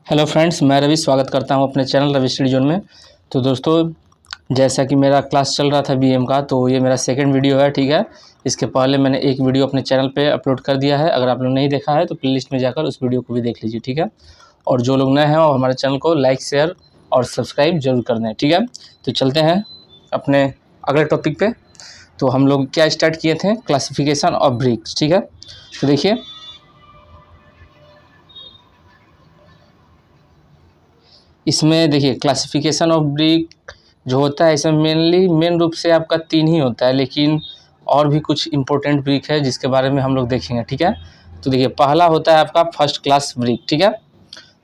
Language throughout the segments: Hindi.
हेलो फ्रेंड्स, मैं रवि स्वागत करता हूं अपने चैनल रवि स्टडी जोन में। तो दोस्तों, जैसा कि मेरा क्लास चल रहा था बीएम का, तो ये मेरा सेकंड वीडियो है। ठीक है, इसके पहले मैंने एक वीडियो अपने चैनल पे अपलोड कर दिया है। अगर आप लोग नहीं देखा है तो प्लेलिस्ट में जाकर उस वीडियो को भी देख लीजिए। ठीक है, और जो लोग नए हैं वो हमारे चैनल को लाइक, शेयर और सब्सक्राइब जरूर कर दें। ठीक है, तो चलते हैं अपने अगले टॉपिक पे। तो हम लोग क्या स्टार्ट किए थे, क्लासिफिकेशन ऑफ ब्रिक्स। ठीक है, तो देखिए इसमें, देखिए क्लासिफिकेशन ऑफ ब्रिक जो होता है, इसमें मेन रूप से आपका 3 ही होता है, लेकिन और भी कुछ इंपॉर्टेंट ब्रिक है जिसके बारे में हम लोग देखेंगे। ठीक है, तो देखिए पहला होता है आपका फर्स्ट क्लास ब्रिक। ठीक है,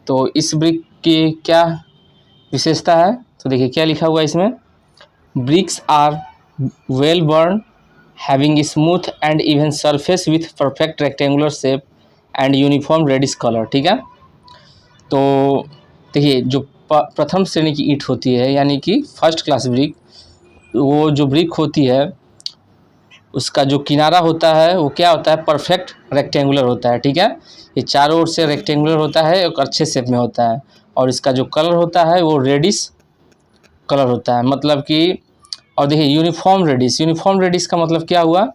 तो इस ब्रिक की क्या विशेषता है, तो देखिए क्या लिखा हुआ है इसमें। Bricks are well burn, having smooth and even surface with perfect rectangular shape and uniform reddish colour. ठीक है, तो देखिए जो प्रथम श्रेणी की ईंट होती है, यानी कि फर्स्ट क्लास ब्रिक, वो जो ब्रिक होती है उसका जो किनारा होता है वो क्या होता है, परफेक्ट रेक्टेंगुलर होता है। ठीक है, ये चारों ओर से रेक्टेंगुलर होता है, एक अच्छे शेप में होता है, और इसका जो कलर होता है वो रेडिश कलर होता है, मतलब कि। और देखिए यूनिफॉर्म रेडिश का मतलब क्या हुआ,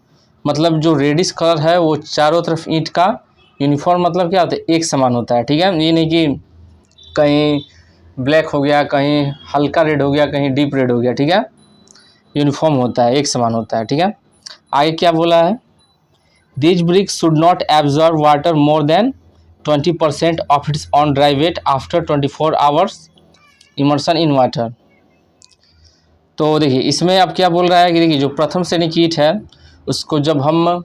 मतलब जो रेडिश कलर है वो चारों तरफ ईंट का यूनिफॉर्म, मतलब क्या होता है, एक समान होता है। ठीक है, ये नहीं कि कहीं ब्लैक हो गया, कहीं हल्का रेड हो गया, कहीं डीप रेड हो गया। ठीक है, यूनिफॉर्म होता है, एक समान होता है। ठीक है, आगे क्या बोला है, these bricks should not absorb water more than 20% of its own dry weight after 24 hours immersion in water. तो देखिए इसमें अब क्या बोल रहा है कि देखिए जो प्रथम श्रेणी की ईंट है उसको जब हम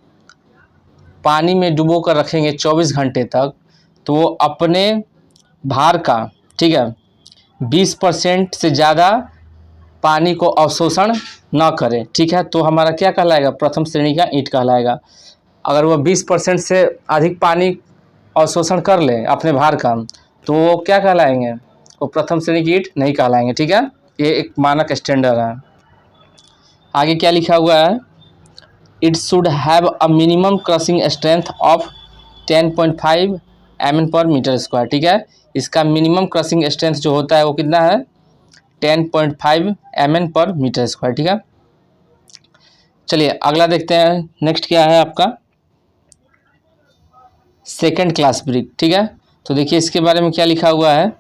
पानी में डुबो कर रखेंगे 24 घंटे तक, तो वो अपने भार का, ठीक है, 20% से ज़्यादा पानी को अवशोषण न करे। ठीक है, तो हमारा क्या कहलाएगा, प्रथम श्रेणी का ईंट कहलाएगा। अगर वह 20% से अधिक पानी अवशोषण कर ले अपने भार का, तो वो क्या कहलाएंगे, वो प्रथम श्रेणी की ईंट नहीं कहलाएंगे। ठीक है, ये एक मानक स्टैंडर्ड है। आगे क्या लिखा हुआ है, it should have a minimum crushing strength of 10.5 mn पर मीटर स्क्वायर। ठीक है, इसका मिनिमम क्रशिंग स्ट्रेंथ जो होता है वो कितना है, 10.5 mn पर मीटर स्क्वायर। ठीक है, चलिए अगला देखते हैं। नेक्स्ट क्या है आपका, सेकंड क्लास ब्रिक। ठीक है, तो देखिए इसके बारे में क्या लिखा हुआ है,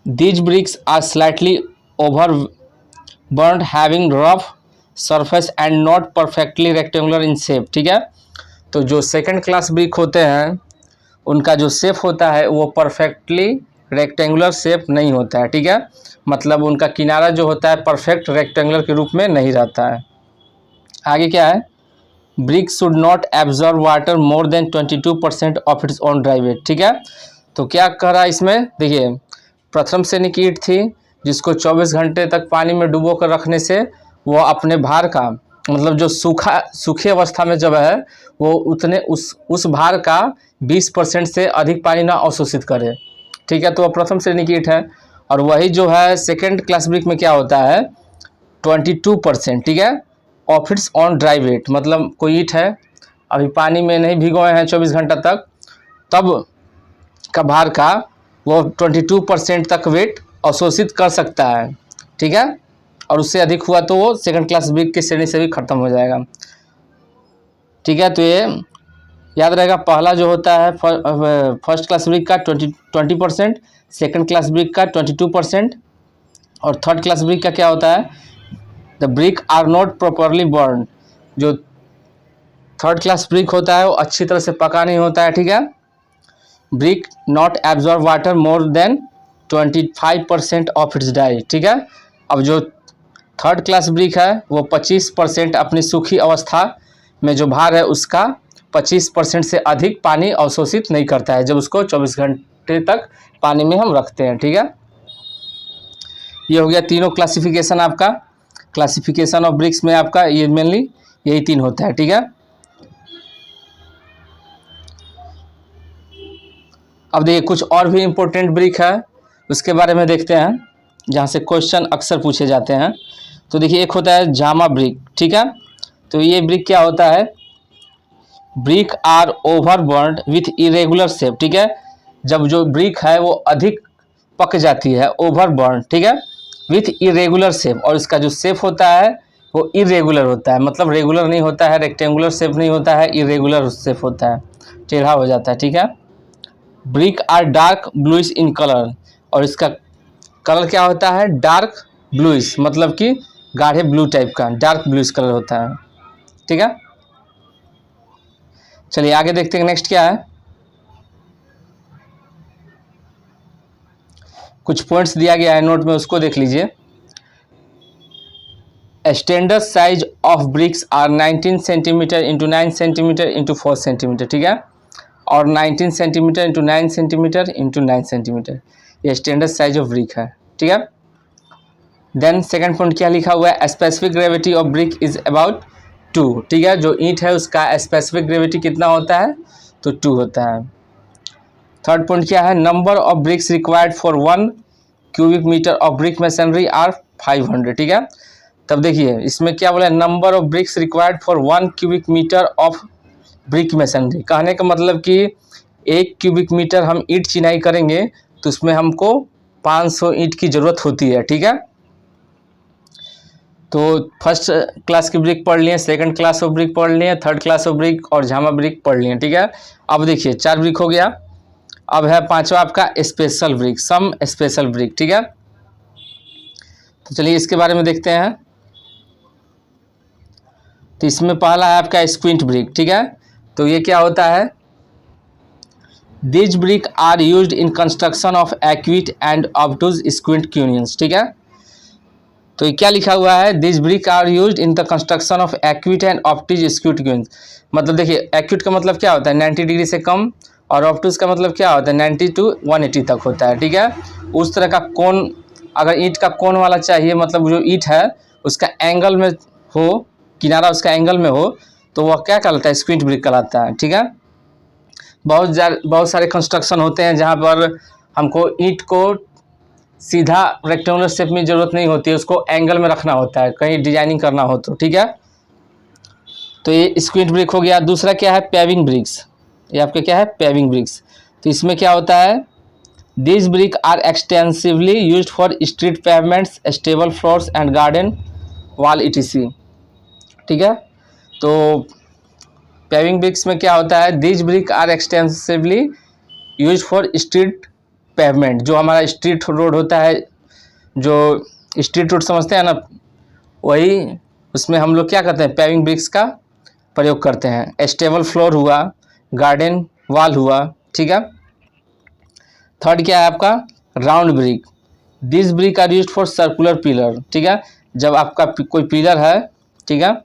these bricks are slightly over burned having rough surface and not perfectly rectangular in shape. ठीक है, तो जो सेकंड क्लास ब्रिक होते हैं उनका जो शेप होता है वो परफेक्टली रेक्टेंगुलर शेप नहीं होता है। ठीक है, मतलब उनका किनारा जो होता है परफेक्ट रेक्टेंगुलर के रूप में नहीं रहता है। आगे क्या है, brick should not absorb water more than 22% of its own dry weight. ठीक है, तो क्या कह रहा है इसमें, देखिए प्रथम श्रेणी की ईंट थी जिसको 24 घंटे तक पानी में डुबो कर रखने से वो अपने भार का, मतलब जो सूखी अवस्था में जब है वो उतने उस भार का 20% से अधिक पानी ना अवशोषित करे। ठीक है, तो वह प्रथम श्रेणी की ईंट है। और वही जो है सेकेंड क्लास ब्रिक में क्या होता है, 22%। ठीक है, of its own dry weight, मतलब कोई ईंट है अभी पानी में नहीं भिगोए हैं 24 घंटा तक, तब का भार का वो 22% तक वेट अवशोषित कर सकता है। ठीक है, और उससे अधिक हुआ तो वो सेकंड क्लास ब्रिक की श्रेणी से भी खत्म हो जाएगा। ठीक है, तो ये याद रहेगा, पहला जो होता है फर्स्ट क्लास ब्रिक का 20%, सेकंड क्लास ब्रिक का 22%, और थर्ड क्लास ब्रिक का क्या होता है, the brick are not properly burn. जो थर्ड क्लास ब्रिक होता है वो अच्छी तरह से पका नहीं होता है। ठीक है, brick not absorb water more than 25% of its dry. ठीक है, अब जो थर्ड क्लास ब्रिक है वो 25% अपनी सूखी अवस्था में जो भार है उसका 25% से अधिक पानी अवशोषित नहीं करता है जब उसको 24 घंटे तक पानी में हम रखते हैं। ठीक है, ये हो गया तीनों क्लासिफिकेशन आपका, क्लासिफिकेशन ऑफ ब्रिक्स में आपका ये मेनली यही 3 होता है। ठीक है, अब देखिए कुछ और भी इम्पोर्टेंट ब्रिक है उसके बारे में देखते हैं, जहाँ से क्वेश्चन अक्सर पूछे जाते हैं। तो देखिए एक होता है जामा ब्रिक। ठीक है, तो ये ब्रिक क्या होता है, brick are overburnt with irregular shape, ठीक है। जब जो ब्रिक है वो अधिक पक जाती है, ओवरबर्न, ठीक है, विथ इरेगुलर शेप, और इसका जो शेप होता है वो इरेगुलर होता है, मतलब रेगुलर नहीं होता है, रेक्टेंगुलर शेप नहीं होता है, इरेगुलर शेप होता है, टेढ़ा हो जाता है, ठीक है। Brick are dark bluish in colour, और इसका कलर क्या होता है, डार्क ब्लूइश, मतलब कि गाढ़े ब्लू टाइप का डार्क ब्लूइश कलर होता है, ठीक है। चलिए आगे देखते हैं नेक्स्ट क्या है। कुछ पॉइंट्स दिया गया है नोट में, उसको देख लीजिए। Standard size of bricks are 19 centimetre into 9 centimetre into 4 centimetre, ठीक है, और 19 centimetre into 9 centimetre into 9 centimetre, ये स्टैंडर्ड साइज ऑफ ब्रिक है, ठीक है। देन सेकंड पॉइंट क्या लिखा हुआ है, specific gravity of brick is about 2, ठीक है, जो ईंट है उसका स्पेसिफिक ग्रेविटी कितना होता है, तो 2 होता है। थर्ड पॉइंट क्या है, number of bricks required for 1 cubic metre of brick masonry are 500, ठीक है। तब देखिए इसमें क्या बोला है, number of bricks required for 1 cubic metre of brick masonry, कहने का मतलब कि 1 क्यूबिक मीटर हम ईंट चिनाई करेंगे तो उसमें हमको 500 ईंट की ज़रूरत होती है, ठीक है। तो फर्स्ट क्लास की ब्रिक पढ़ लिए, सेकंड क्लास ऑफ ब्रिक पढ़ लिए, थर्ड क्लास ऑफ ब्रिक और झामा ब्रिक पढ़ लिए, ठीक है। अब देखिए 4 ब्रिक हो गया, अब है पांचवा आपका special brick, some special brick, ठीक है। तो चलिए इसके बारे में देखते हैं। तो इसमें पहला है आपका स्क्विंट ब्रिक, ठीक है। तो ये क्या होता है, this brick are used in construction of acute and obtuse squint quoins, ठीक है। तो ये क्या लिखा हुआ है, this brick are used in the construction of acute and obtuse squint quoins, मतलब देखिए एक्विट का मतलब क्या होता है 90 डिग्री से कम, और ऑब्टूज का मतलब क्या होता है 90 to 180 तक होता है, ठीक है। उस तरह का कोन, अगर ईंट का कोन वाला चाहिए, मतलब जो ईंट है उसका एंगल में हो, किनारा उसका एंगल में हो, तो वह क्या कहलाता है, स्क्विंट ब्रिक कहलाता है, ठीक है। बहुत सारे कंस्ट्रक्शन होते हैं जहाँ पर हमको ईंट को सीधा रेक्टेंगुलर शेप में ज़रूरत नहीं होती है, उसको एंगल में रखना होता है, कहीं डिजाइनिंग करना हो तो, ठीक है। तो ये स्क्विंट ब्रिक हो गया। दूसरा क्या है, पेविंग ब्रिक्स, ये आपके क्या है, पेविंग ब्रिक्स। तो इसमें क्या होता है, this brick are extensively used for street pavements, stable floors and garden wall etc, ठीक है। तो पेविंग ब्रिक्स में क्या होता है, this brick are extensively use for street pavement, जो हमारा स्ट्रीट रोड होता है, जो स्ट्रीट रोड समझते हैं ना, वही उसमें हम लोग क्या करते हैं, पेविंग ब्रिक्स का प्रयोग करते हैं। स्टेबल फ्लोर हुआ, गार्डन वॉल हुआ, ठीक है। थर्ड क्या है आपका, round brick, this brick are used for circular pillar, ठीक है। जब आपका कोई पिलर है, ठीक है,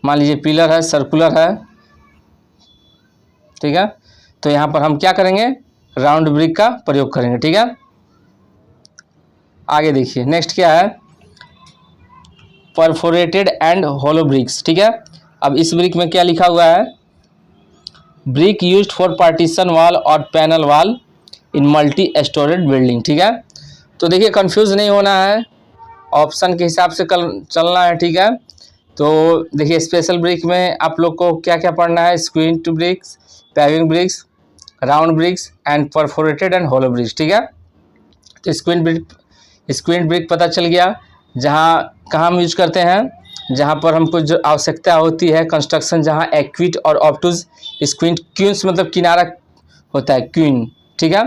मान लीजिए पिलर है, सर्कुलर है, ठीक है, तो यहाँ पर हम क्या करेंगे, राउंड ब्रिक का प्रयोग करेंगे, ठीक है। आगे देखिए नेक्स्ट क्या है, परफोरेटेड एंड होलो ब्रिक्स, ठीक है। अब इस ब्रिक में क्या लिखा हुआ है, brick used for partition wall और पैनल वॉल इन मल्टी स्टोरेड बिल्डिंग, ठीक है। तो देखिए कंफ्यूज नहीं होना है, ऑप्शन के हिसाब से चलना है, ठीक है। तो देखिए स्पेशल ब्रिक में आप लोग को क्या क्या पढ़ना है, squint bricks, paving bricks, round bricks and perforated and hollow bricks, ठीक है। तो स्क्विंट ब्रिक पता चल गया, जहाँ कहाँ हम यूज करते हैं, जहाँ पर हमको जो आवश्यकता होती है कंस्ट्रक्शन, जहाँ एक्विट और ऑब्टूज स्क्विंट क्यून्स मतलब किनारा होता है, क्वीन, ठीक है।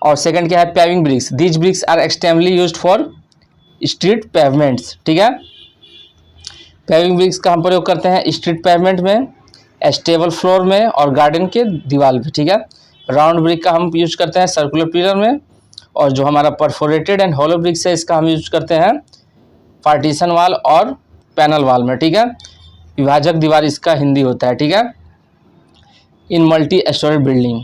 और सेकंड क्या है, paving bricks, these bricks are extensively used for street pavements, ठीक है। पेविंग ब्रिक्स का हम प्रयोग करते हैं स्ट्रीट पेवमेंट में, स्टेबल फ्लोर में और गार्डन के दीवार पे, ठीक है। राउंड ब्रिक का हम यूज करते हैं सर्कुलर पिलर में, और जो हमारा परफोरेटेड एंड होलो ब्रिक्स है इसका हम यूज करते हैं पार्टीशन वाल और पैनल वाल में, ठीक है। विभाजक दीवार इसका हिंदी होता है, ठीक है, इन मल्टी स्टोरेज बिल्डिंग।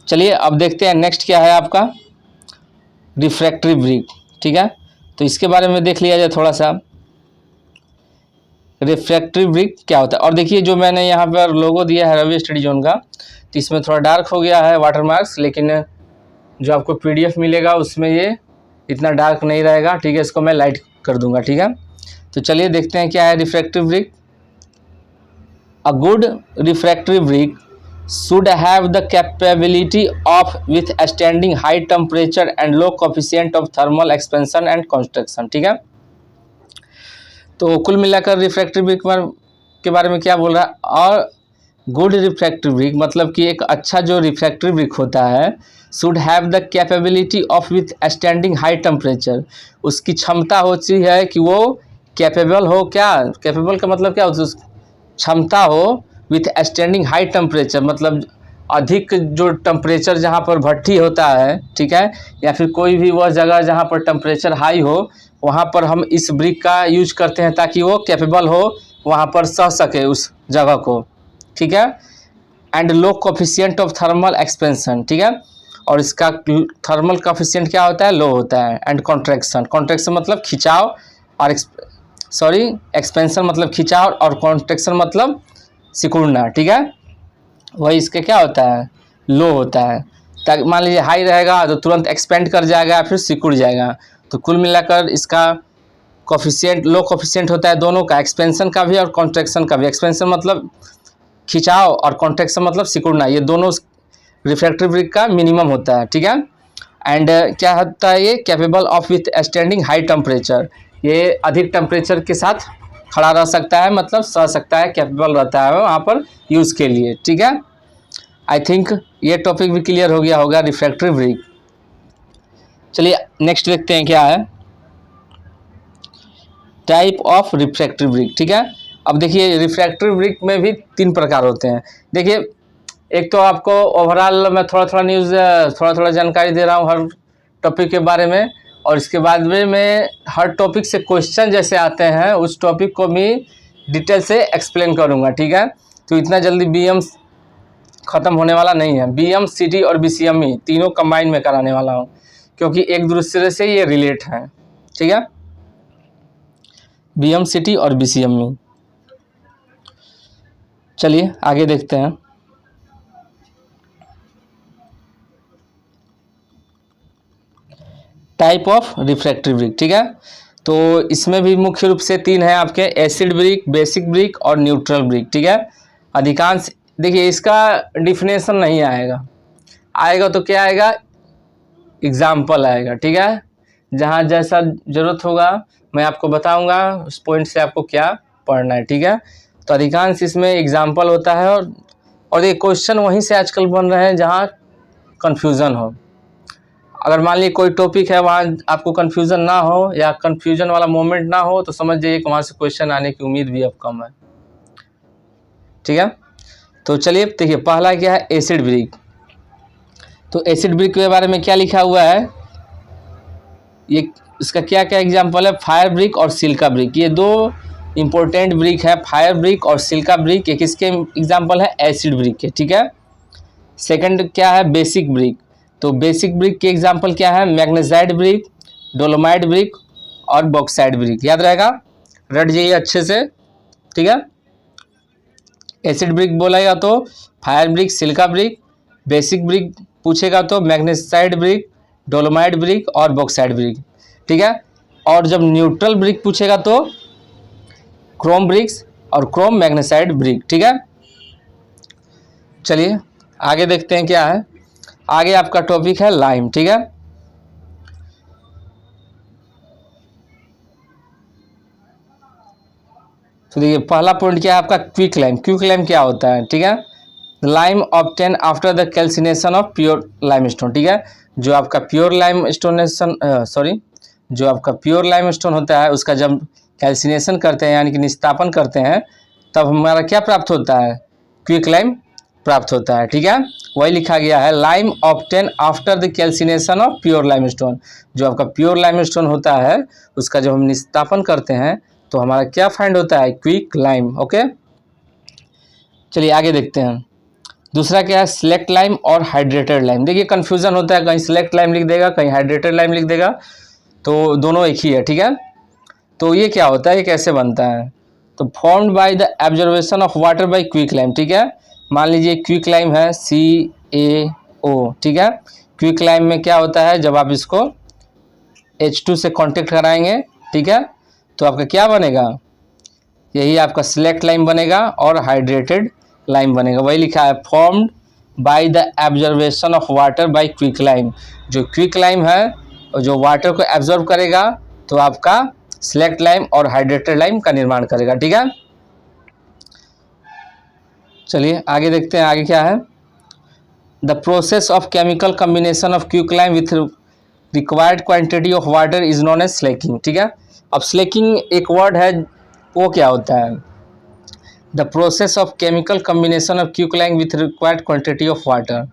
चलिए अब देखते हैं नेक्स्ट क्या है आपका, रिफ्रैक्टरी ब्रिक, ठीक है। तो इसके बारे में देख लिया जाए थोड़ा सा, रिफ्रैक्टरी ब्रिक क्या होता है। और देखिए जो मैंने यहाँ पर लोगो दिया है रवि स्टडी जोन का, तो इसमें थोड़ा डार्क हो गया है वाटर मार्क्स, लेकिन जो आपको PDF मिलेगा उसमें ये इतना डार्क नहीं रहेगा, ठीक है। इसको मैं लाइट कर दूंगा, ठीक है। तो चलिए देखते हैं क्या है refractive brick. A good refractory brick should have the capability of withstanding high temperature and low coefficient of thermal expansion and contraction। ठीक है, तो कुल मिलाकर रिफ्रैक्टरी ब्रिक के बारे में क्या बोल रहा है। और गुड रिफ्रैक्टरी ब्रिक मतलब कि एक अच्छा जो रिफ्रैक्टरी ब्रिक होता है should have the capability of with standing high temperature, उसकी क्षमता होती है कि वो कैपेबल हो, क्या कैपेबल का मतलब क्या होता है, क्षमता हो विथ स्टैंडिंग हाई टेम्परेचर मतलब अधिक जो टेम्परेचर जहाँ पर भट्ठी होता है, ठीक है, या फिर कोई भी वह जगह जहाँ पर टेम्परेचर हाई हो वहाँ पर हम इस ब्रिक का यूज करते हैं ताकि वो कैपेबल हो वहाँ पर सह सके उस जगह को, ठीक है। And low coefficient of thermal expansion, ठीक है, और इसका थर्मल कोफिशिएंट क्या होता है, लो होता है। एंड कॉन्ट्रैक्शन, कॉन्ट्रैक्शन मतलब खिंचाव और एक्सपेंशन मतलब खिंचाव और कॉन्ट्रैक्शन मतलब सिकुड़ना, ठीक है, वही इसके क्या होता है, लो होता है। ताकि मान लीजिए हाई रहेगा तो तुरंत एक्सपेंड कर जाएगा फिर सिकुड़ जाएगा। तो कुल मिलाकर इसका कोफिशिएंट लो कोफिशिएंट होता है दोनों का, एक्सपेंशन का भी और कॉन्ट्रैक्शन का भी। एक्सपेंशन मतलब खिंचाव और कॉन्ट्रैक्शन मतलब सिकुड़ना, ये दोनों रिफ्रैक्टरी ब्रिक का मिनिमम होता है, ठीक है। एंड क्या होता है, ये capable of with standing high temperature, ये अधिक टेम्परेचर के साथ खड़ा रह सकता है मतलब सह सकता है, कैपेबल रहता है वहाँ पर यूज़ के लिए, ठीक है। आई थिंक ये टॉपिक भी क्लियर हो गया होगा रिफ्रैक्टरी ब्रिक। चलिए नेक्स्ट देखते हैं क्या है, टाइप ऑफ रिफ्रैक्टरी ब्रिक, ठीक है। अब देखिए रिफ्रैक्टरी ब्रिक में भी 3 प्रकार होते हैं। देखिए एक तो आपको ओवरऑल मैं थोड़ा थोड़ा जानकारी दे रहा हूँ हर टॉपिक के बारे में, और इसके बाद में मैं हर टॉपिक से क्वेश्चन जैसे आते हैं उस टॉपिक को भी डिटेल से एक्सप्लेन करूँगा, ठीक है। तो इतना जल्दी बीएम ख़त्म होने वाला नहीं है, बीएम सिटी और बीसीएमई तीनों कंबाइन में कराने वाला हूँ क्योंकि एक दूसरे से ये रिलेट हैं, ठीक है, बीएम सिटी और बीसीएमई। चलिए आगे देखते हैं। टाइप ऑफ रिफ्रैक्टरी ब्रिक, ठीक है, तो इसमें भी मुख्य रूप से 3 है आपके, एसिड ब्रिक, बेसिक ब्रिक और न्यूट्रल ब्रिक, ठीक है। अधिकांश देखिए इसका डिफिनेशन नहीं आएगा तो क्या आएगा, एग्जाम्पल आएगा, ठीक है, जहाँ जैसा ज़रूरत होगा मैं आपको बताऊंगा उस पॉइंट से आपको क्या पढ़ना है, ठीक है। तो अधिकांश इसमें एग्जाम्पल होता है और ये क्वेश्चन वहीं से आजकल बन रहे हैं जहाँ कन्फ्यूज़न हो। अगर मान लीजिए कोई टॉपिक है वहाँ आपको कन्फ्यूज़न ना हो या कन्फ्यूजन वाला मोमेंट ना हो तो समझ जाइए कि वहाँ से क्वेश्चन आने की उम्मीद भी अब कम है, ठीक है। तो चलिए देखिए पहला क्या है, एसिड ब्रिक। तो एसिड ब्रिक के बारे में क्या लिखा हुआ है, ये इसका क्या क्या एग्जाम्पल है, फायर ब्रिक और सिल्का ब्रिक, ये 2 इम्पोर्टेंट ब्रिक है, फायर ब्रिक और सिल्का ब्रिक। एक इसके एग्जाम्पल है एसिड ब्रिक के, ठीक है। सेकंड क्या है, बेसिक ब्रिक। तो बेसिक ब्रिक के एग्जाम्पल क्या है, मैग्नेसाइट ब्रिक, डोलोमाइट ब्रिक और बॉक्साइट ब्रिक। याद रहेगा, रट जाइए अच्छे से, ठीक है। एसिड ब्रिक बोलेगा तो fire brick, Chilka brick, basic brick पूछेगा तो मैग्नेसाइट ब्रिक, डोलोमाइट ब्रिक और बॉक्साइट ब्रिक, ठीक है। और जब न्यूट्रल ब्रिक पूछेगा तो क्रोम ब्रिक्स और क्रोम मैग्नेसाइट ब्रिक, ठीक है। चलिए आगे देखते हैं क्या है, आगे आपका टॉपिक है लाइम, ठीक है। तो देखिए पहला पॉइंट क्या है आपका, क्विक लाइम। क्विक लाइम क्या होता है, ठीक है, lime obtain after the calcination of pure limestone, ठीक है। जो आपका प्योर लाइमस्टोन होता है उसका जब कैल्सिनेशन करते हैं यानी कि निस्तापन करते हैं तब हमारा क्या प्राप्त होता है, क्विक लाइम प्राप्त होता है, ठीक है। वही लिखा गया है, lime obtain after the calcination of pure limestone. जो आपका प्योर लाइमस्टोन होता है उसका जब हम निस्तापन करते हैं तो हमारा क्या फाइंड होता है, क्विक लाइम, ओके। चलिए आगे देखते हैं। दूसरा क्या है, सिलेक्ट लाइम और हाइड्रेटेड लाइम। देखिए कन्फ्यूजन होता है, कहीं सिलेक्ट लाइम लिख देगा कहीं हाइड्रेटेड लाइम लिख देगा, तो दोनों एक ही है, ठीक है। तो ये क्या होता है, ये कैसे बनता है, तो formed by the absorption of water bye quick lime, ठीक है। मान लीजिए क्विक लाइम है CaO, ठीक है। क्विक लाइम में क्या होता है, जब आप इसको H2 से कांटेक्ट कराएंगे, ठीक है, तो आपका क्या बनेगा, यही आपका सिलेक्ट लाइम बनेगा और हाइड्रेटेड लाइम बनेगा। वही लिखा है formed by the observation of water bye quick lime. जो क्विक लाइम है और जो वाटर को एब्जॉर्ब करेगा तो आपका सिलेक्ट लाइम और हाइड्रेटेड लाइम का निर्माण करेगा। ठीक है, चलिए आगे देखते हैं आगे क्या है। The process of chemical combination of quick lime with required quantity of water is known as slaking. ठीक है, अब स्लैकिंग एक वर्ड है, वो क्या होता है? The process of chemical combination of quick lime with required quantity of water.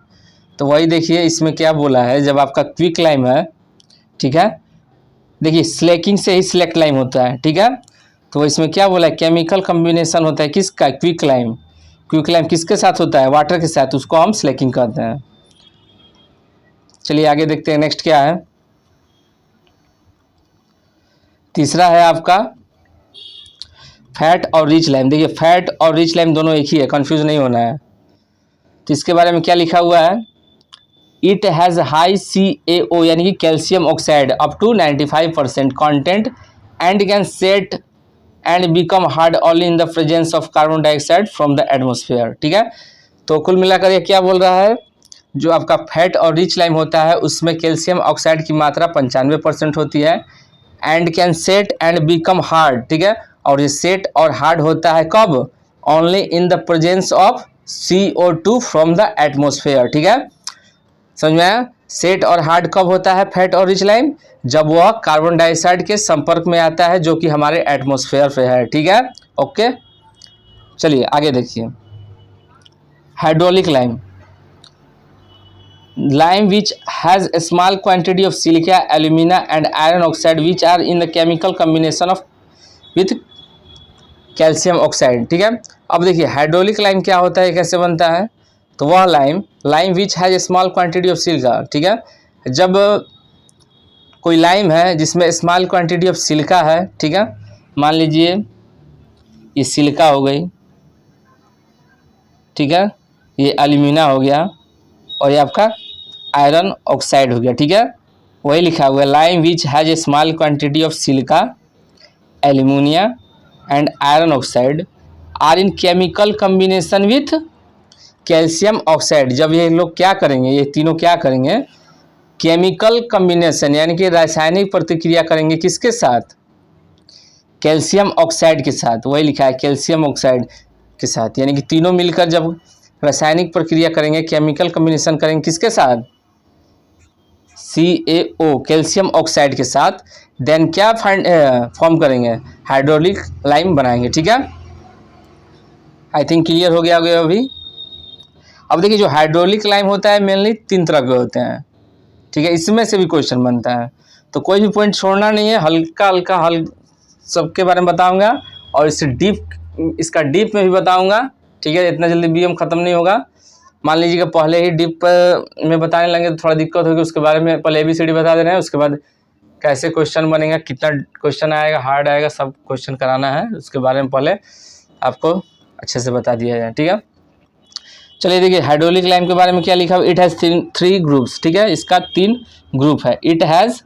तो वही देखिए इसमें क्या बोला है, जब आपका क्विक लाइम है, ठीक है, देखिए स्लैकिंग से ही सिलेक्ट लाइम होता है। ठीक है, तो इसमें क्या बोला है, केमिकल कम्बिनेशन होता है किसका? Quick lime. क्विक लाइम किसके साथ होता है? वाटर के साथ, उसको हम स्लैकिंग कहते हैं। चलिए आगे देखते हैं नेक्स्ट क्या है। तीसरा है आपका फैट और रिच लाइम। देखिए फैट और रिच लाइम दोनों एक ही है, कंफ्यूज नहीं होना है। तो इसके बारे में क्या लिखा हुआ है, इट हैज़ हाई CaO यानी कि calcium oxide up to 95% content and can set and become hard only in the presence of carbon dioxide from the atmosphere. ठीक है, तो कुल मिलाकर ये क्या बोल रहा है, जो आपका फैट और रिच लाइम होता है उसमें कैल्शियम ऑक्साइड की मात्रा 95% होती है, and can set and become hard. ठीक है, और ये सेट और हार्ड होता है कब? Only in the presence of CO2 from the atmosphere. ठीक है, समझ में आया? सेट और हार्ड कब होता है फैट और रिच लाइम? जब वह कार्बन डाइऑक्साइड के संपर्क में आता है जो कि हमारे एटमोसफेयर पे है। ठीक है, ओके, चलिए आगे देखिए। Hydraulic lime, lime which has a small quantity of silica, alumina and iron oxide which are in the chemical combination of with calcium oxide। ठीक है, अब देखिए हाइड्रोलिक लाइम क्या होता है, कैसे बनता है? तो वह lime which has a small quantity of silica. ठीक है, जब कोई लाइम है जिसमें स्मॉल क्वांटिटी ऑफ सिलिका है, ठीक है, मान लीजिए ये सिलिका हो गई, ठीक है, ये एल्यूमिना हो गया और ये आपका आयरन ऑक्साइड हो गया। ठीक है, वही लिखा हुआ है lime which has a small quantity of silica, alumina and iron oxide are in chemical combination with calcium oxide. जब ये लोग क्या करेंगे, ये तीनों क्या करेंगे, केमिकल कम्बिनेशन यानी कि रासायनिक प्रतिक्रिया करेंगे किसके साथ? कैल्शियम ऑक्साइड के साथ। वही लिखा है कैल्शियम ऑक्साइड के साथ, यानी कि तीनों मिलकर जब रासायनिक प्रक्रिया करेंगे, केमिकल कम्बिनेशन करेंगे किसके साथ? CaO कैल्शियम ऑक्साइड के साथ, देन क्या फॉर्म करेंगे? हाइड्रोलिक लाइम बनाएंगे। ठीक है, आई थिंक क्लियर हो गया होगा अभी। अब देखिए जो हाइड्रोलिक लाइम होता है मेनली 3 तरह के होते हैं। ठीक है, इसमें से भी क्वेश्चन बनता है, तो कोई भी पॉइंट छोड़ना नहीं है, हल्का हल्का सबके बारे में बताऊंगा और इसका डीप में भी बताऊंगा। ठीक है, इतना जल्दी BM ख़त्म नहीं होगा। मान लीजिए कि पहले ही डीप में बताने लगे तो थोड़ा दिक्कत होगी, उसके बारे में पहले ABCD बता दे रहे हैं, उसके बाद कैसे क्वेश्चन बनेगा, कितना क्वेश्चन आएगा, हार्ड आएगा, सब क्वेश्चन कराना है, उसके बारे में पहले आपको अच्छे से बता दिया जाए। ठीक है, चलिए देखिए हाइड्रोलिक लाइम के बारे में क्या लिखा हुआ, इट हैज़ 3 ग्रुप्स। ठीक है, इसका 3 ग्रुप है, इट हैज़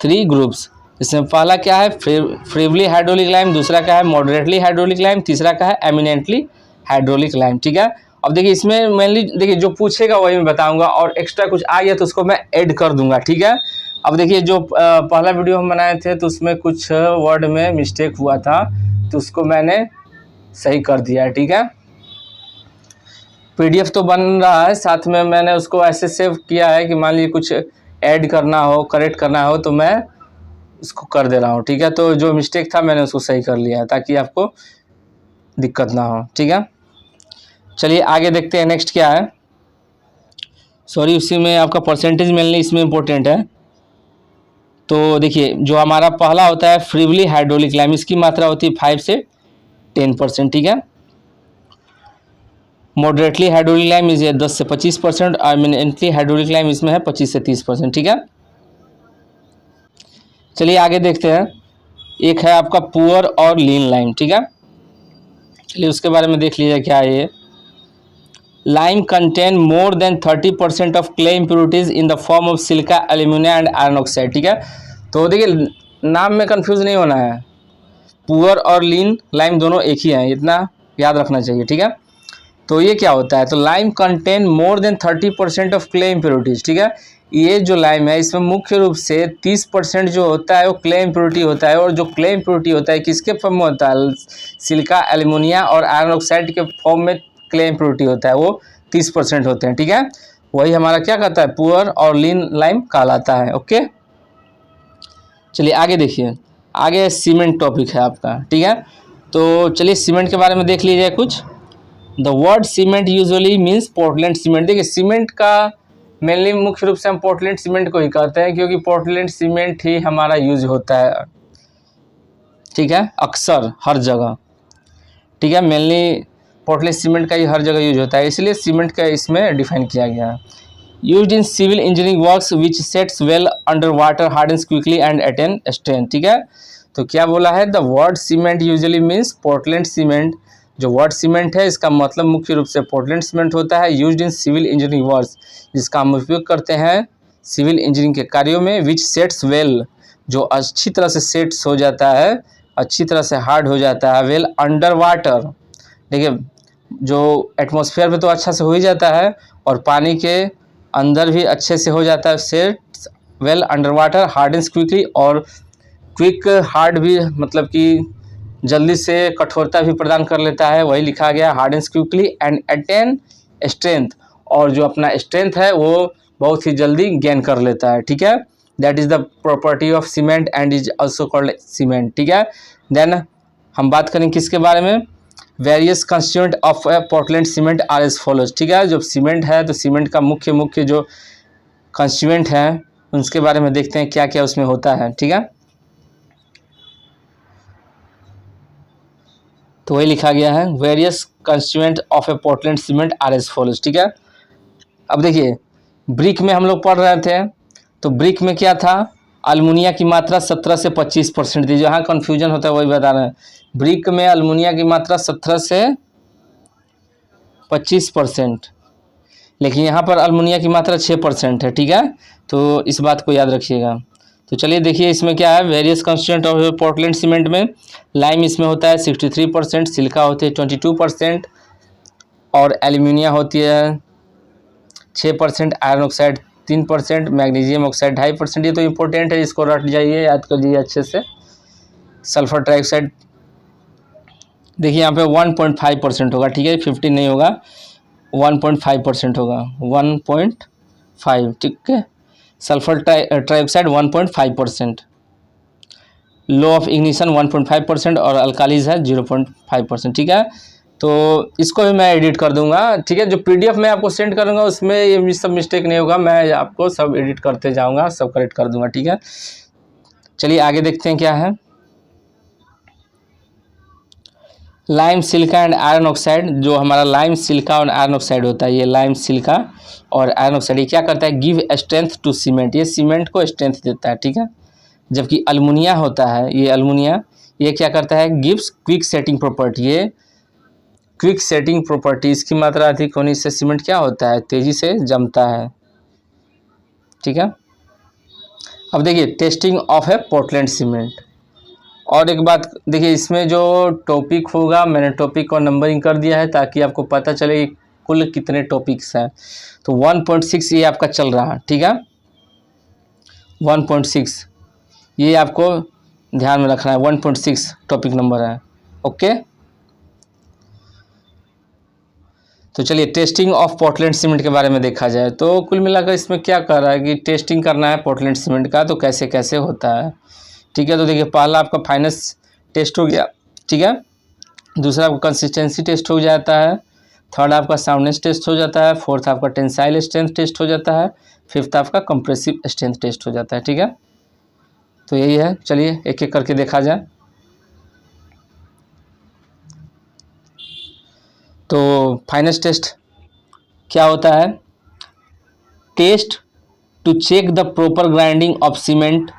3 ग्रुप्स। इसमें पहला क्या है, फ्रेवली हाइड्रोलिक लाइम, दूसरा क्या है, मॉडरेटली हाइड्रोलिक लाइम, तीसरा क्या है, एमिनेंटली हाइड्रोलिक लाइम। ठीक है, अब देखिए इसमें मेनली देखिए जो पूछेगा वही मैं बताऊंगा, और एक्स्ट्रा कुछ आ गया तो उसको मैं ऐड कर दूंगा। ठीक है, अब देखिए जो पहला वीडियो हम बनाए थे तो उसमें कुछ वर्ड में मिस्टेक हुआ था, तो उसको मैंने सही कर दिया है। ठीक है, PDF तो बन रहा है, साथ में मैंने उसको ऐसे सेव किया है कि मान लीजिए कुछ ऐड करना हो, करेक्ट करना हो तो मैं उसको कर दे रहा हूँ। ठीक है, तो जो मिस्टेक था मैंने उसको सही कर लिया है ताकि आपको दिक्कत ना हो। ठीक है, चलिए आगे देखते हैं नेक्स्ट क्या है। सॉरी, उसी में आपका परसेंटेज मेनली इसमें इम्पोर्टेंट है। तो देखिए जो हमारा पहला होता है फ्रीवली हाइड्रोलिक लाइम, इसकी मात्रा होती है 5 से 10%। ठीक है, मॉडरेटली हाइड्रोलिक लाइम इज 10 से 25%, और एमिनेंटली हाइड्रोलिक लाइम इसमें है 25 से 30%। ठीक है, चलिए आगे देखते हैं। एक है आपका पुअर और लीन लाइम। ठीक है, चलिए उसके बारे में देख लीजिए क्या है ये। Lime contain more than 30% of clay impurities in the form of silica, alumina and iron oxide. ठीक है, तो देखिए नाम में कंफ्यूज नहीं होना है, पुअर और लीन लाइम दोनों एक ही हैं, इतना याद रखना चाहिए, ठीक है। तो ये क्या होता है, तो lime contain more than 30% of clay impurities, ठीक है। ये जो लाइम है इसमें मुख्य रूप से 30% जो होता है वो क्ले इम्प्योरिटी होता है, और जो क्ले इम्प्योरिटी होता है किसके फॉर्म में होता है, सिलिका, एल्युमिनिया और आयरन ऑक्साइड के फॉर्म में क्ले इम्प्योरिटी होता है, वो 30% होते हैं, ठीक है। वही हमारा क्या कहता है, पुअर और लीन लाइम कहलाता है। ओके, चलिए आगे देखिए, आगे सीमेंट टॉपिक है आपका, ठीक है। तो चलिए सीमेंट के बारे में देख लीजिए कुछ। The word cement usually means Portland cement. देखिए सीमेंट का मेनली मुख्य रूप से हम पोर्टलैंड सीमेंट को ही कहते हैं, क्योंकि पोर्टलैंड सीमेंट ही हमारा यूज होता है, ठीक है, अक्सर हर जगह, ठीक है। मेनली पोर्टलैंड सीमेंट का ही हर जगह यूज होता है, इसलिए सीमेंट का इसमें डिफाइन किया गया है। Used in civil engineering works which sets well under water, hardens quickly and attain strength, ठीक है। तो क्या बोला है, the word cement usually means Portland cement. जो वर्ड सीमेंट है इसका मतलब मुख्य रूप से पोर्टलैंड सीमेंट होता है। Used in civil engineering works, जिसका हम उपयोग करते हैं सिविल इंजीनियरिंग के कार्यों में। विच सेट्स वेल, जो अच्छी तरह से सेट्स हो जाता है, अच्छी तरह से हार्ड हो जाता है। वेल अंडर वाटर, देखिए जो एटमॉस्फेयर में तो अच्छा से हो ही जाता है, और पानी के अंदर भी अच्छे से हो जाता है। Sets well under water, hardens quickly, और क्विक हार्ड भी मतलब कि जल्दी से कठोरता भी प्रदान कर लेता है, वही लिखा गया, hardens quickly and attain strength, और जो अपना स्ट्रेंथ है वो बहुत ही जल्दी गेन कर लेता है, ठीक है। That is the property of cement and is also called cement, ठीक है। देन हम बात करें किसके बारे में, various constituent of a Portland cement are as follows, ठीक है। जब सीमेंट है तो सीमेंट का मुख्य जो कंस्टिट्यूएंट है उसके बारे में देखते हैं क्या क्या उसमें होता है, ठीक है। तो वही लिखा गया है, various constituent of a Portland cement are as follows, ठीक है। अब देखिए ब्रिक में हम लोग पढ़ रहे थे, तो ब्रिक में क्या था, अल्मुनिया की मात्रा 17 से 25% थी। जहाँ कन्फ्यूजन होता है वही बता रहे हैं, ब्रिक में अल्मुनिया की मात्रा 17 से 25%, लेकिन यहाँ पर अल्मुनिया की मात्रा 6% है, ठीक है। तो इस बात को याद रखिएगा। तो चलिए देखिए इसमें क्या है, various constituent of Portland cement में लाइम इसमें होता है 63%, सिलिका होती है 22%, और एल्यूमिनिया होती है 6%, आयरन ऑक्साइड 3%, मैग्नीशियम ऑक्साइड 2.5%। ये तो इम्पोर्टेंट है, इसको रट जाइए, याद कर लीजिए अच्छे से। सल्फर ट्राइऑक्साइड देखिए यहाँ पे 1.5% होगा, ठीक है, 15 नहीं होगा, 1.5% होगा, 1.5, ठीक है। Sulphur trioxide 1.5%, low of ignition 1.5%, और अल्कालीज है 0.5%, ठीक है। तो इसको भी मैं एडिट कर दूंगा, ठीक है। जो पीडीएफ मैं आपको सेंड करूंगा उसमें ये सब मिस्टेक नहीं होगा, मैं आपको सब एडिट करते जाऊंगा, सब करेक्ट कर दूंगा, ठीक है। चलिए आगे देखते हैं क्या है, lime, silica and iron oxide. जो हमारा लाइम, सिलिका और आयरन ऑक्साइड होता है, ये लाइम, सिलिका और आयरन ऑक्साइड ये क्या करता है, गिव स्ट्रेंथ टू सीमेंट, ये सीमेंट को स्ट्रेंथ देता है, ठीक है। जबकि अल्मुनिया होता है, ये अल्मुनिया ये क्या करता है, गिव्स क्विक सेटिंग प्रॉपर्टी, ये क्विक सेटिंग प्रॉपर्टी, इसकी मात्रा अधिक होने से सीमेंट क्या होता है, तेजी से जमता है, ठीक है। अब देखिए testing of a Portland cement. और एक बात देखिए, इसमें जो टॉपिक होगा मैंने टॉपिक को नंबरिंग कर दिया है ताकि आपको पता चले कि कुल कितने टॉपिक्स हैं। तो 1.6 ये आपका चल रहा है, ठीक है, 1.6 ये आपको ध्यान में रखना है, 1.6 टॉपिक नंबर है, ओके। तो चलिए टेस्टिंग ऑफ पोर्टलैंड सीमेंट के बारे में देखा जाए तो कुल मिलाकर इसमें क्या कर रहा है कि टेस्टिंग करना है पोर्टलैंड सीमेंट का, तो कैसे कैसे होता है, ठीक है। तो देखिए पहला आपका फाइनेंस टेस्ट हो गया, ठीक है। दूसरा आपका कंसिस्टेंसी टेस्ट हो जाता है, थर्ड आपका साउंडनेस टेस्ट हो जाता है, फोर्थ आपका टेंसाइल स्ट्रेंथ टेस्ट हो जाता है, फिफ्थ आपका कंप्रेसिव स्ट्रेंथ टेस्ट हो जाता है, ठीक है। तो यही है, चलिए एक एक करके देखा जाए। तो फाइनेंस टेस्ट क्या होता है, test to check the proper grinding of cement,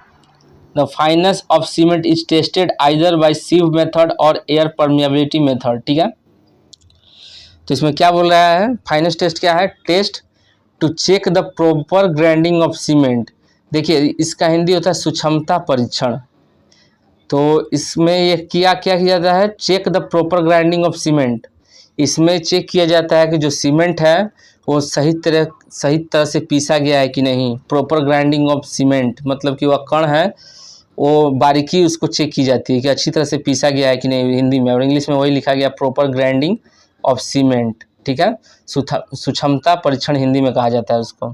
the fineness of cement is tested either by sieve method और एयर परमिएबिलिटी मेथड, ठीक है। तो इसमें क्या बोल रहा है, फाइनेंस टेस्ट क्या है, test to check the proper grinding of cement. देखिए इसका हिंदी होता है सुक्षमता परीक्षण, तो इसमें ये क्या किया जाता है, check the proper grinding of cement. इसमें चेक किया जाता है कि जो सीमेंट है वो सही तरह से पीसा गया है कि नहीं। प्रॉपर ग्राइंडिंग ऑफ सीमेंट मतलब कि वह कण है वो बारीकी उसको चेक की जाती है कि अच्छी तरह से पीसा गया है कि नहीं हिंदी में, और इंग्लिश में वही लिखा गया प्रॉपर ग्राइंडिंग ऑफ सीमेंट, ठीक है। सुक्षमता परीक्षण हिंदी में कहा जाता है उसको।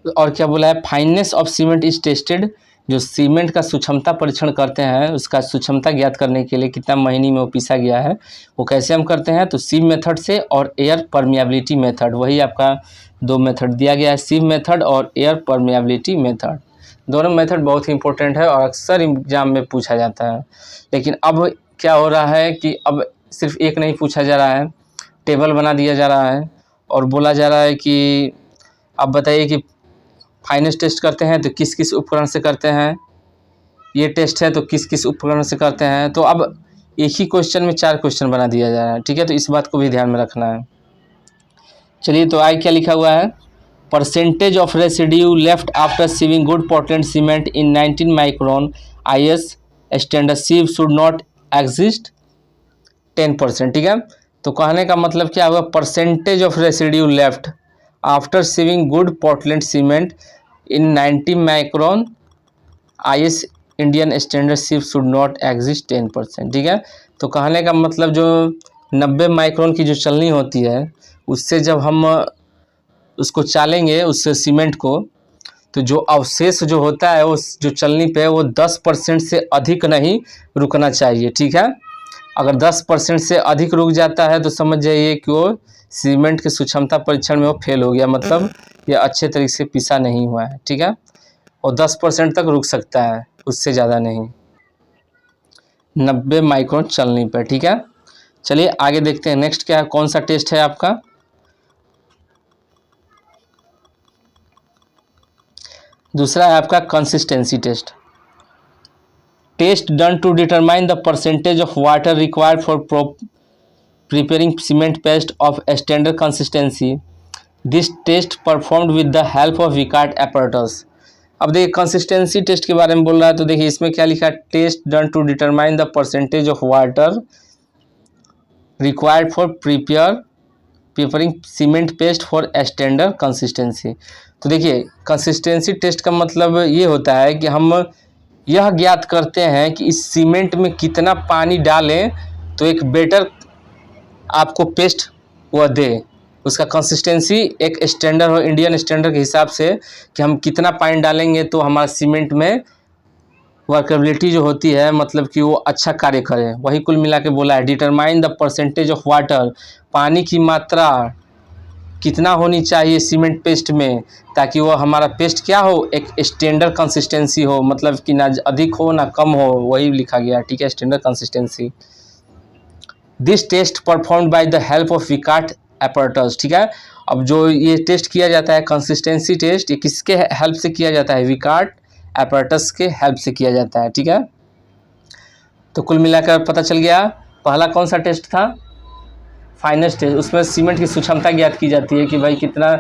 और क्या बोला है, fineness of cement is tested. जो सीमेंट का सुक्षमता परीक्षण करते हैं उसका सुक्षमता ज्ञात करने के लिए कितना महीने में वो पीसा गया है, वो कैसे हम करते हैं, तो सीव मेथड से और एयर परमिएबिलिटी मेथड। वही आपका दो मेथड दिया गया है, सीव मेथड और एयर परमिएबिलिटी मेथड। दोनों मेथड बहुत ही इंपॉर्टेंट है और अक्सर एग्जाम में पूछा जाता है। लेकिन अब क्या हो रहा है कि अब सिर्फ एक नहीं पूछा जा रहा है, टेबल बना दिया जा रहा है और बोला जा रहा है कि अब बताइए कि फाइनेंस टेस्ट करते हैं तो किस किस उपकरण से करते हैं, ये टेस्ट है तो किस किस उपकरण से करते हैं। तो अब एक ही क्वेश्चन में 4 क्वेश्चन बना दिया जा रहा है, ठीक है। तो इस बात को भी ध्यान में रखना है। चलिए, तो आई क्या लिखा हुआ है, percentage of residue left after sieving good Portland cement in 19 micron IS standard sieve should not exceed 10%, ठीक है। तो कहने का मतलब क्या हुआ, percentage of residue left after sieving good Portland cement in 90 micron IS Indian standard sieve should not exceed 10%, ठीक है। तो कहने का मतलब जो 90 माइक्रोन की जो चलनी होती है उससे जब हम उसको चालेंगे उससे सीमेंट को, तो जो अवशेष जो होता है वो जो चलनी पे वो 10% से अधिक नहीं रुकना चाहिए, ठीक है। अगर 10% से अधिक रुक जाता है तो समझ जाइए कि वो सीमेंट के सुक्षमता परीक्षण में वो फेल हो गया, मतलब ये अच्छे तरीके से पिसा नहीं हुआ है, ठीक है। और 10% तक रुक सकता है, उससे ज़्यादा नहीं, 90 माइक्रोन चलनी पर, ठीक है। चलिए आगे देखते हैं नेक्स्ट क्या है, कौन सा टेस्ट है आपका। दूसरा है आपका consistency test. Test done to determine the percentage of water required for preparing cement paste of standard consistency. This test performed with the help of Vicat apparatus। अब देखिए कंसिस्टेंसी टेस्ट के बारे में बोल रहा है, तो देखिए इसमें क्या लिखा है, test done to determine the percentage of water required for preparing cement paste for standard consistency. तो देखिए कंसिस्टेंसी टेस्ट का मतलब ये होता है कि हम यह ज्ञात करते हैं कि इस सीमेंट में कितना पानी डालें तो एक बेटर आपको पेस्ट वह दे। उसका कंसिस्टेंसी एक स्टैंडर्ड हो, इंडियन स्टैंडर्ड के हिसाब से कि हम कितना पानी डालेंगे तो हमारा सीमेंट में वर्केबिलिटी जो होती है मतलब कि वो अच्छा कार्य करे। वही कुल मिला के बोला है, determine the percentage of water, पानी की मात्रा कितना होनी चाहिए सीमेंट पेस्ट में ताकि वो हमारा पेस्ट क्या हो, एक स्टैंडर्ड कंसिस्टेंसी हो, मतलब कि ना अधिक हो ना कम हो, वही लिखा गया, ठीक है, standard consistency. This test performed by the help of Vicat apparatus, ठीक है। अब जो ये टेस्ट किया जाता है कंसिस्टेंसी टेस्ट, ये किसके हेल्प से किया जाता है, विकार्ट apparatus के हेल्प से किया जाता है, ठीक है। तो कुल मिलाकर पता चल गया, पहला कौन सा टेस्ट था, फाइनेंस टेस्ट। उसमें सीमेंट की सुक्षमता ज्ञात की जाती है कि भाई कितना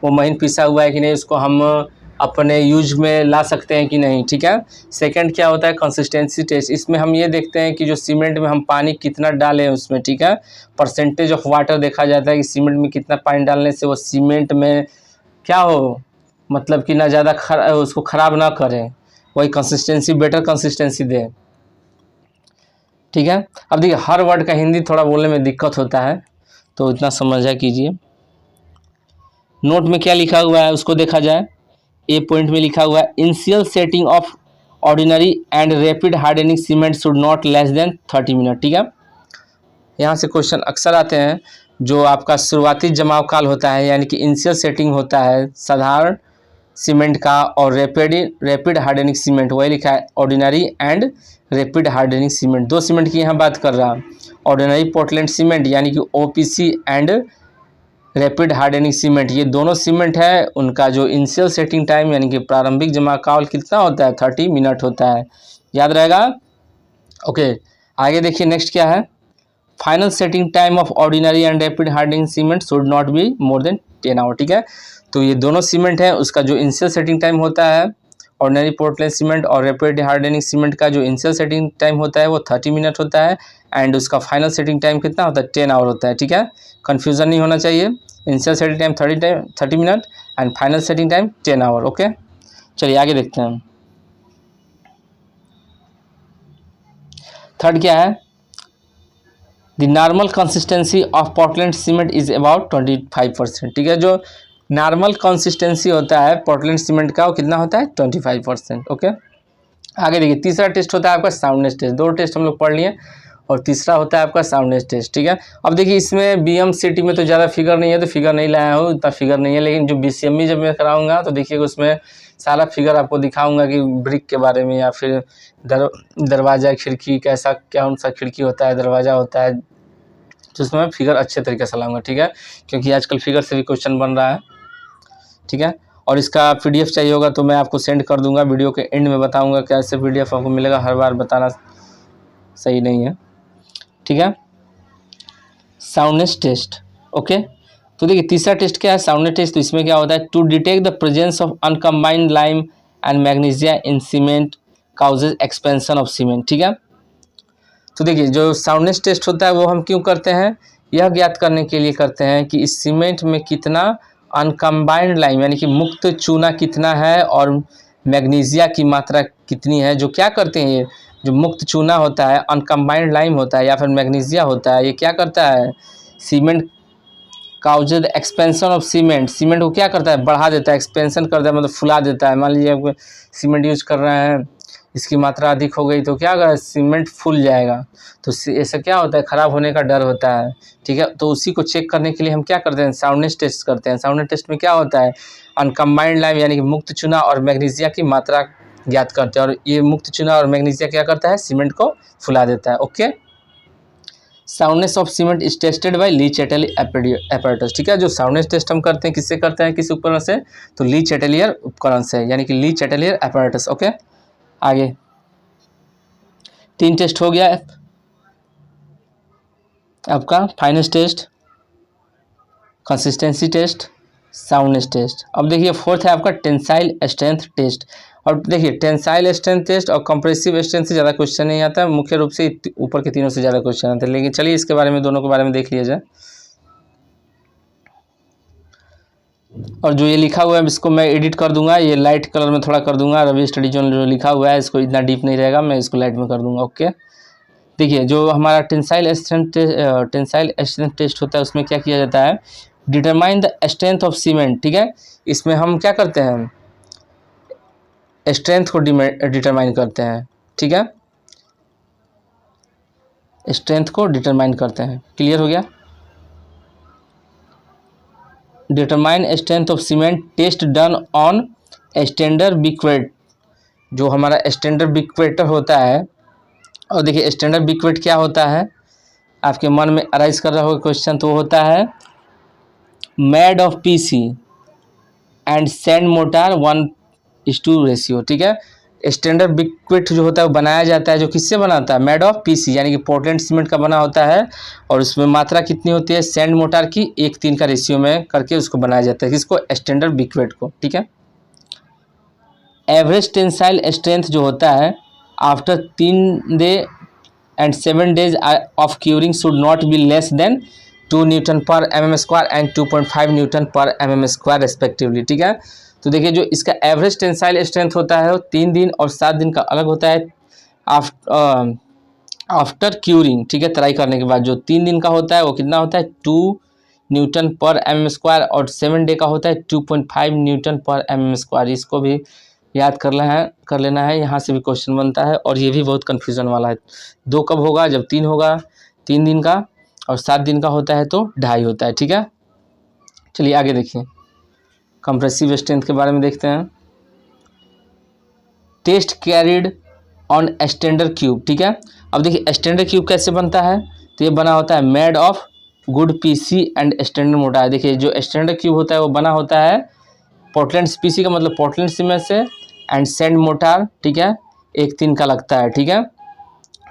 वो महीन पिसा हुआ है कि नहीं, उसको हम अपने यूज में ला सकते हैं कि नहीं, ठीक है। सेकंड क्या होता है, कंसिस्टेंसी टेस्ट। इसमें हम ये देखते हैं कि जो सीमेंट में हम पानी कितना डालें उसमें, ठीक है। परसेंटेज ऑफ वाटर देखा जाता है कि सीमेंट में कितना पानी डालने से वो सीमेंट में क्या हो, मतलब कि ना ज़्यादा उसको ख़राब ना करें, वही कंसिस्टेंसी बेटर कंसिस्टेंसी दे, ठीक है। अब देखिए हर वर्ड का हिंदी थोड़ा बोलने में दिक्कत होता है तो इतना समझा कीजिए। नोट में क्या लिखा हुआ है उसको देखा जाए। ए पॉइंट में लिखा हुआ है, initial setting of ordinary and rapid hardening cement should not less than 30 minute, ठीक है। यहाँ से क्वेश्चन अक्सर आते हैं, जो आपका शुरुआती जमाव काल होता है यानी कि इनिशियल सेटिंग होता है साधारण सीमेंट का, और रैपिड हार्डनिंग सीमेंट, वही लिखा है ordinary and rapid hardening cement. दो सीमेंट की यहाँ बात कर रहा, ऑर्डिनरी पोर्टलैंड सीमेंट यानी कि OPC and rapid hardening cement, ये दोनों सीमेंट है, उनका जो इनिशियल सेटिंग टाइम यानी कि प्रारंभिक जमा काल कितना होता है, 30 मिनट होता है, याद रहेगा। ओके आगे देखिए नेक्स्ट क्या है, final setting time of ordinary and rapid hardening cement should not be more than 10 hour, ठीक है। तो ये दोनों सीमेंट है, उसका जो इनिशियल सेटिंग टाइम होता है ऑर्डिनरी पोर्टलैंड सीमेंट और रैपिड हार्डनिंग सीमेंट का जो इनिशियल सेटिंग टाइम होता है वो 30 मिनट होता है एंड उसका फाइनल सेटिंग टाइम कितना होता है 10 आवर होता है, ठीक है। कन्फ्यूज़न नहीं होना चाहिए। Initial setting time 30 minute and final setting time 10 hour, okay. चलिए आगे देखते हैं। थर्ड क्या है, the normal consistency of Portland cement is about 25%, ठीक है। जो नॉर्मल कंसिस्टेंसी होता है पोर्टलैंड सीमेंट का वो कितना होता है 25%, ओके। आगे देखिए तीसरा टेस्ट होता है आपका साउंडनेस टेस्ट। दो टेस्ट हम लोग पढ़ लिए और तीसरा होता है आपका साउंडनेस टेस्ट, ठीक है। अब देखिए इसमें BMCT में तो ज़्यादा फिगर नहीं है तो फिगर नहीं लाया हूँ, इतना फिगर नहीं है, लेकिन जो BCME जब मैं कराऊंगा तो देखिएगा उसमें सारा फिगर आपको दिखाऊंगा कि ब्रिक के बारे में या फिर दरवाज़ा खिड़की कैसा कौन सा खिड़की होता है दरवाज़ा होता है, तो उसमें मैं फिगर अच्छे तरीके से लाऊंगा, ठीक है, क्योंकि आजकल फिगर से भी क्वेश्चन बन रहा है, ठीक है। और इसका PDF चाहिए होगा तो मैं आपको सेंड कर दूंगा, वीडियो के एंड में बताऊंगा कैसे PDF आपको मिलेगा, हर बार बताना सही नहीं है, ठीक है। Soundness test, okay. तो देखिए तीसरा टेस्ट क्या है साउंडनेस टेस्ट। तो इसमें क्या होता है, to detect the presence of uncombined lime and magnesia in cement causes expansion of cement, ठीक है। तो देखिए जो साउंडनेस टेस्ट होता है वो हम क्यों करते हैं, यह ज्ञात करने के लिए करते हैं कि इस सीमेंट में कितना अनकम्बाइंड लाइम यानी कि मुक्त चूना कितना है और मैग्नीशिया की मात्रा कितनी है। जो क्या करते हैं ये जो मुक्त चूना होता है, अनकम्बाइंड लाइम होता है या फिर मैग्नीशिया होता है, ये क्या करता है, cement causes expansion of cement, cement को क्या करता है बढ़ा देता है, एक्सपेंशन करता है मतलब फुला देता है। मान लीजिए आप सीमेंट यूज कर रहे हैं, इसकी मात्रा अधिक हो गई तो क्या होगा, सीमेंट फूल जाएगा, तो ऐसा क्या होता है ख़राब होने का डर होता है, ठीक है। तो उसी को चेक करने के लिए हम क्या करते हैं साउंडनेस टेस्ट करते हैं। साउंडनेस टेस्ट में क्या होता है, अनकम्बाइंड लाइम यानी कि मुक्त चूना और मैग्नीशिया की मात्रा ज्ञात करते हैं, और ये मुक्त चूना और मैग्नीशिया क्या करता है सीमेंट को फुला देता है, okay. Soundness of cement is tested by Le Chatelier apparatus, ठीक है। जो साउंडनेस टेस्ट हम करते हैं किससे करते हैं, किस उपकरण से, तो ली चैटेलियर उपकरण से, यानी कि ली चैटेलियर apparatus, ओके। आगे 3 टेस्ट हो गया आपका, fineness test, consistency test, soundness test. अब देखिए फोर्थ है आपका टेंसाइल स्ट्रेंथ टेस्ट। और देखिए टेंसाइल स्ट्रेंथ टेस्ट और कंप्रेसिव स्ट्रेंथ से ज़्यादा क्वेश्चन नहीं आता, मुख्य रूप से ऊपर के तीनों से ज़्यादा क्वेश्चन आते हैं, लेकिन चलिए इसके बारे में दोनों के बारे में देख लिया जाए। और जो ये लिखा हुआ है इसको मैं एडिट कर दूंगा, ये लाइट कलर में थोड़ा कर दूंगा, रवि स्टडी जोन जो लिखा हुआ है इसको इतना डीप नहीं रहेगा, मैं इसको लाइट में कर दूंगा, ओके। देखिए जो हमारा टेंसाइल स्ट्रेंथ टेस्ट होता है उसमें क्या किया जाता है, determine the strength of cement, ठीक है। इसमें हम क्या करते हैं स्ट्रेंथ को डिटरमाइन करते हैं, ठीक है, स्ट्रेंथ को डिटरमाइन करते हैं, क्लियर हो गया। Determine strength of cement test done on standard briquette, जो हमारा स्टैंडर्ड बिक्वेटर होता है। और देखिए स्टैंडर्ड बिक्वेट क्या होता है, आपके मन में अराइज कर रहा होगा क्वेश्चन, तो होता है made of PC and sand motor 1:2 ratio, ठीक है। स्टैंडर्ड बिक्वेट जो होता है वो बनाया जाता है, जो किससे बनाता है, मेड ऑफ PC यानी कि पोर्टलैंड सीमेंट का बना होता है, और उसमें मात्रा कितनी होती है सैंड मोटार की 1:3 का रेशियो में करके उसको बनाया जाता है, किसको, स्टैंडर्ड बिक्वेट को, ठीक है। एवरेज टेंसाइल स्ट्रेंथ जो होता है after 3 day and 7 days of curing should not be less than 2 Newton पर mm² एंड 2.5 न्यूटन पर mm² रेस्पेक्टिवली, ठीक है। तो देखिए जो इसका एवरेज टेंसाइल स्ट्रेंथ होता है वो 3 दिन और 7 दिन का अलग होता है आफ्टर क्यूरिंग, ठीक है, तराई करने के बाद। जो 3 दिन का होता है वो कितना होता है 2 न्यूटन पर mm², और 7 डे का होता है 2.5 न्यूटन पर mm²। इसको भी याद कर लेना है, यहाँ से भी क्वेश्चन बनता है, और ये भी बहुत कन्फ्यूज़न वाला है। 2 कब होगा, जब 3 होगा, 3 दिन का, और 7 दिन का होता है तो 2.5 होता है, ठीक है। चलिए आगे देखिए कंप्रेसिव स्ट्रेंथ के बारे में देखते हैं। Test carried on standard cube, ठीक है। अब देखिए स्टैंडर्ड क्यूब कैसे बनता है, तो ये बना होता है made of good PC and standard motor. देखिए जो स्टैंडर्ड क्यूब होता है वो बना होता है पोर्टलैंड PC का मतलब पोर्टलैंड सीमेंट से, एंड सैंड मोटार, ठीक है, 1:3 का लगता है, ठीक है।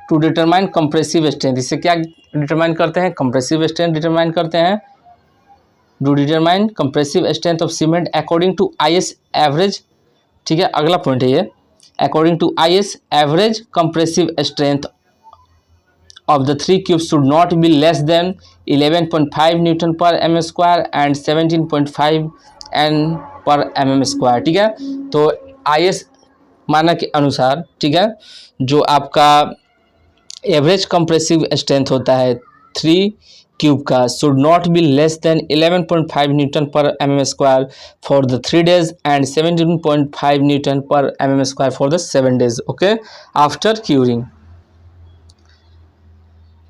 टू डिटरमाइन कंप्रेसिव स्ट्रेंथ, इससे क्या डिटरमाइन करते हैं, कंप्रेसिव स्ट्रेंथ डिटरमाइन करते हैं। To determine compressive strength of cement according to IS average, ठीक है, अगला पॉइंट है ये, according to IS average compressive strength of the three cubes should not be less than 11.5 Newton पर mm स्क्वायर एंड 17.5 N पर mm स्क्वायर। ठीक है, तो IS मानक के अनुसार, ठीक है, जो आपका एवरेज कंप्रेसिव स्ट्रेंथ होता है 3 क्यूब का should not be less than 11.5 Newton पर mm square for the 3 days and 17.5 Newton पर mm square for the 7 days। Okay, after curing.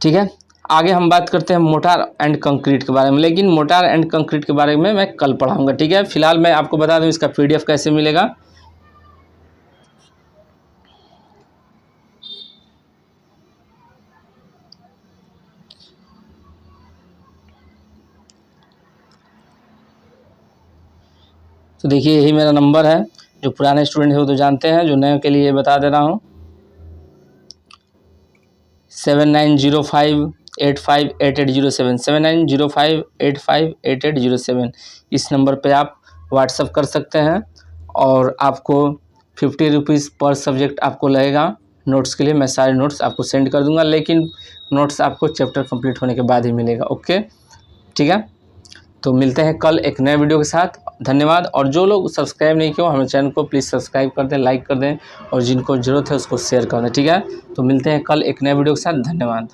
ठीक है, आगे हम बात करते हैं मोटार एंड कंक्रीट के बारे में, लेकिन मोटार एंड कंक्रीट के बारे में मैं कल पढ़ाऊंगा। ठीक है, फिलहाल मैं आपको बता दूं इसका PDF कैसे मिलेगा। तो देखिए यही मेरा नंबर है, जो पुराने स्टूडेंट है वो तो जानते हैं, जो नए के लिए बता दे रहा हूँ, 7905858807 7905858807। इस नंबर पे आप व्हाट्सअप कर सकते हैं और आपको 50 रुपीज़ पर सब्जेक्ट आपको लगेगा नोट्स के लिए। मैं सारे नोट्स आपको सेंड कर दूंगा, लेकिन नोट्स आपको चैप्टर कंप्लीट होने के बाद ही मिलेगा। ओके, ठीक है, तो मिलते हैं कल एक नए वीडियो के साथ। धन्यवाद। और जो लोग सब्सक्राइब नहीं किए हो हमारे चैनल को प्लीज़ सब्सक्राइब कर दें, लाइक कर दें, और जिनको ज़रूरत है उसको शेयर कर दें। ठीक है, तो मिलते हैं कल एक नए वीडियो के साथ। धन्यवाद।